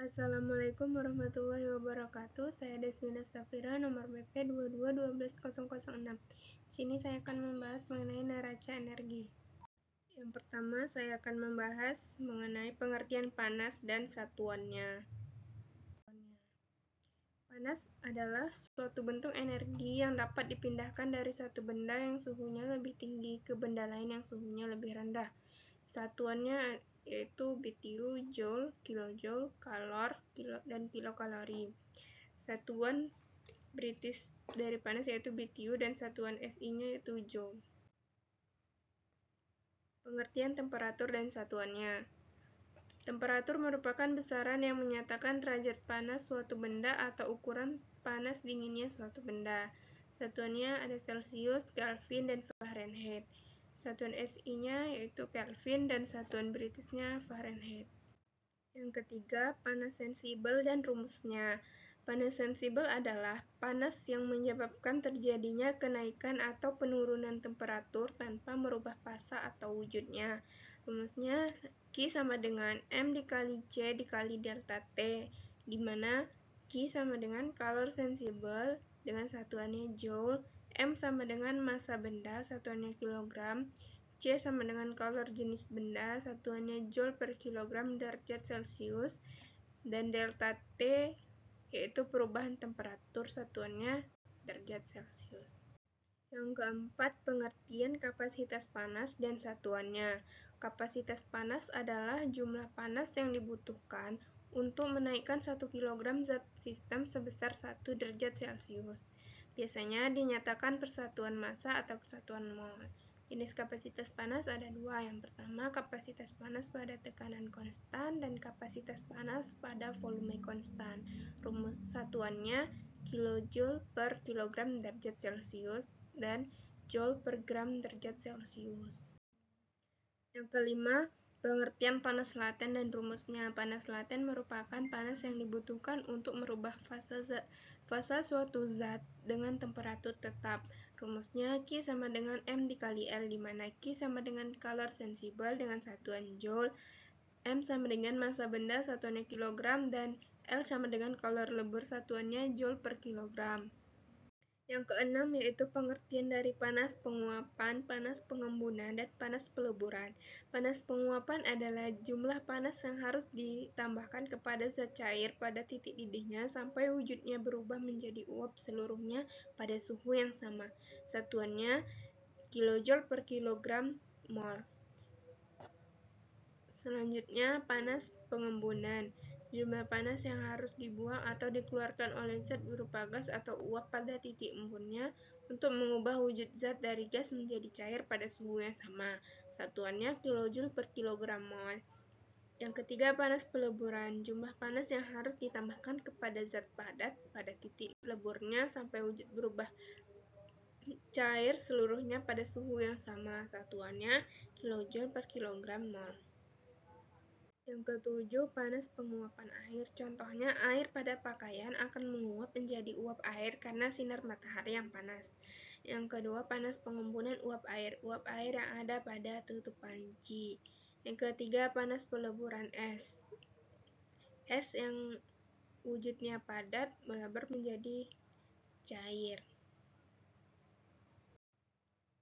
Assalamualaikum warahmatullahi wabarakatuh. Saya Deswina Safira, nomor BP 22121006. Di sini saya akan membahas mengenai neraca energi. Yang pertama, saya akan membahas mengenai pengertian panas dan satuannya. Panas adalah suatu bentuk energi yang dapat dipindahkan dari satu benda yang suhunya lebih tinggi ke benda lain yang suhunya lebih rendah. Satuannya yaitu BTU, Joule, Kilojoule, Kalor, dan Kilokalori. Satuan British dari panas yaitu BTU dan satuan SI-nya yaitu Joule. Pengertian temperatur dan satuannya. Temperatur merupakan besaran yang menyatakan derajat panas suatu benda atau ukuran panas dinginnya suatu benda. Satuannya ada Celsius, Kelvin, dan Fahrenheit. Satuan SI-nya yaitu Kelvin dan satuan Britishnya Fahrenheit. Yang ketiga, panas sensibel dan rumusnya. Panas sensibel adalah panas yang menyebabkan terjadinya kenaikan atau penurunan temperatur tanpa merubah fasa atau wujudnya. Rumusnya Q sama dengan M dikali C dikali delta T, di mana Q sama dengan calor sensible dengan satuannya Joule, M sama dengan massa benda, satuannya kilogram, C sama dengan calor jenis benda, satuannya Joule per kilogram derajat Celcius, dan delta T yaitu perubahan temperatur, satuannya derajat Celcius. Yang keempat, pengertian kapasitas panas dan satuannya. Kapasitas panas adalah jumlah panas yang dibutuhkan untuk menaikkan 1 kg zat sistem sebesar 1 derajat Celcius. Biasanya dinyatakan persatuan massa atau persatuan mol. Jenis kapasitas panas ada dua. Yang pertama, kapasitas panas pada tekanan konstan dan kapasitas panas pada volume konstan. Rumus satuannya kilojoule per kilogram derajat Celcius dan Joule per gram derajat Celcius. Yang kelima, pengertian panas laten dan rumusnya. Panas laten merupakan panas yang dibutuhkan untuk merubah fasa suatu zat dengan temperatur tetap. Rumusnya Q sama dengan M dikali L, di mana Q sama dengan calor sensibel dengan satuan Joule, M sama dengan massa benda satuannya kilogram, dan L sama dengan calor lebur satuannya Joule per kilogram. Yang keenam yaitu pengertian dari panas penguapan, panas pengembunan, dan panas peleburan. Panas penguapan adalah jumlah panas yang harus ditambahkan kepada zat cair pada titik didihnya sampai wujudnya berubah menjadi uap seluruhnya pada suhu yang sama. Satuannya kilojoule per kilogram mol. Selanjutnya, panas pengembunan. Jumlah panas yang harus dibuang atau dikeluarkan oleh zat berupa gas atau uap pada titik embunnya untuk mengubah wujud zat dari gas menjadi cair pada suhu yang sama. Satuannya kilojoule per kilogram mol. Yang ketiga, panas peleburan. Jumlah panas yang harus ditambahkan kepada zat padat pada titik leburnya sampai wujud berubah cair seluruhnya pada suhu yang sama. Satuannya kilojoule per kilogram mol. Yang ketujuh, panas penguapan air. Contohnya, air pada pakaian akan menguap menjadi uap air karena sinar matahari yang panas. Yang kedua, panas pengembunan uap air. Uap air yang ada pada tutup panci. Yang ketiga, panas peleburan es. Es yang wujudnya padat melebar menjadi cair.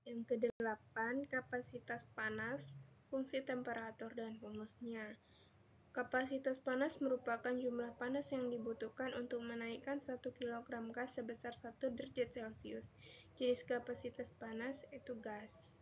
Yang kedelapan, kapasitas panas, fungsi temperatur, dan rumusnya. Kapasitas panas merupakan jumlah panas yang dibutuhkan untuk menaikkan 1 kg gas sebesar 1 derajat Celcius. Jenis kapasitas panas itu gas.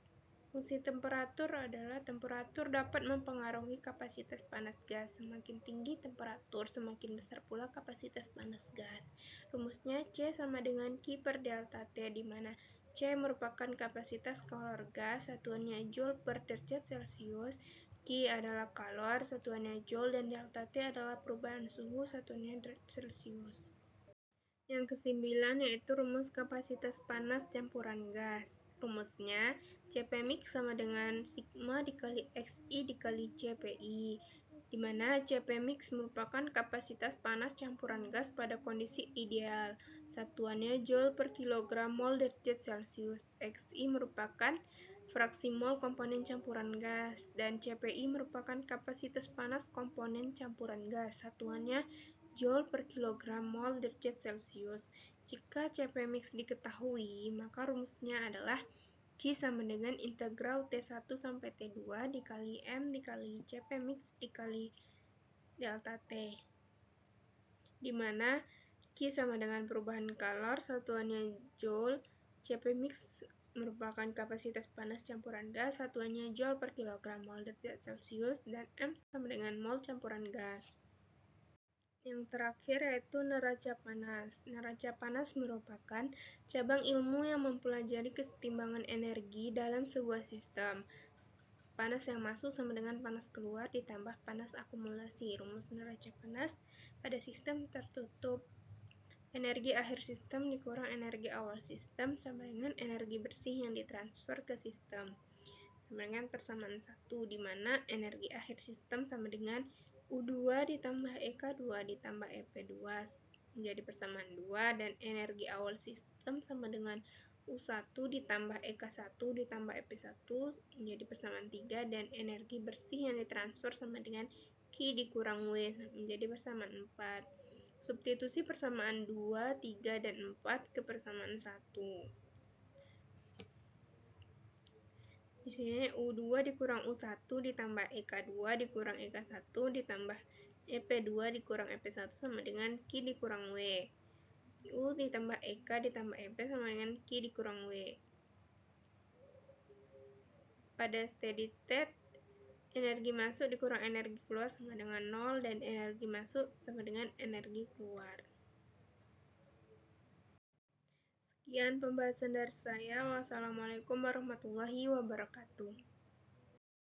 Fungsi temperatur adalah temperatur dapat mempengaruhi kapasitas panas gas. Semakin tinggi temperatur, semakin besar pula kapasitas panas gas. Rumusnya C sama dengan Q per delta T, di mana C merupakan kapasitas kalor gas, satuannya Joule per derajat Celcius, Q adalah kalor, satuannya Joule, dan delta T adalah perubahan suhu, satuannya derajat Celcius. Yang kesembilan yaitu rumus kapasitas panas campuran gas. Rumusnya Cp mix sama dengan sigma dikali Xi dikali Cpi, di mana Cp mix merupakan kapasitas panas campuran gas pada kondisi ideal. Satuannya Joule per kilogram mol derajat Celcius. Xi merupakan fraksi mol komponen campuran gas, dan CPI merupakan kapasitas panas komponen campuran gas. Satuannya Joule per kilogram mol derajat Celcius. Jika Cp mix diketahui, maka rumusnya adalah Q sama dengan integral T1 sampai T2 dikali M dikali Cp mix dikali delta T, di mana Q sama dengan perubahan kalor, satuannya Joule, Cp mix merupakan kapasitas panas campuran gas, satuannya Joule per kilogram mol derajat Celcius, dan M sama dengan mol campuran gas. Yang terakhir yaitu neraca panas. Neraca panas merupakan cabang ilmu yang mempelajari kesetimbangan energi dalam sebuah sistem. Panas yang masuk sama dengan panas keluar ditambah panas akumulasi. Rumus neraca panas pada sistem tertutup. Energi akhir sistem dikurang energi awal sistem sama dengan energi bersih yang ditransfer ke sistem. Sama dengan persamaan 1, di mana energi akhir sistem sama dengan U2 ditambah EK2 ditambah EP2 menjadi persamaan 2, dan energi awal sistem sama dengan U1 ditambah EK1 ditambah EP1 menjadi persamaan 3, dan energi bersih yang ditransfer sama dengan Q dikurang W menjadi persamaan 4. Substitusi persamaan 2, 3, dan 4 ke persamaan 1. Di sini U2 dikurang U1 ditambah EK2 dikurang EK1 ditambah EP2 dikurang EP1 sama dengan Q dikurang W. U ditambah EK ditambah EP sama dengan Q dikurang W. Pada steady state, energi masuk dikurang energi keluar sama dengan 0, dan energi masuk sama dengan energi keluar. Sekian pembahasan dari saya. Wassalamualaikum warahmatullahi wabarakatuh.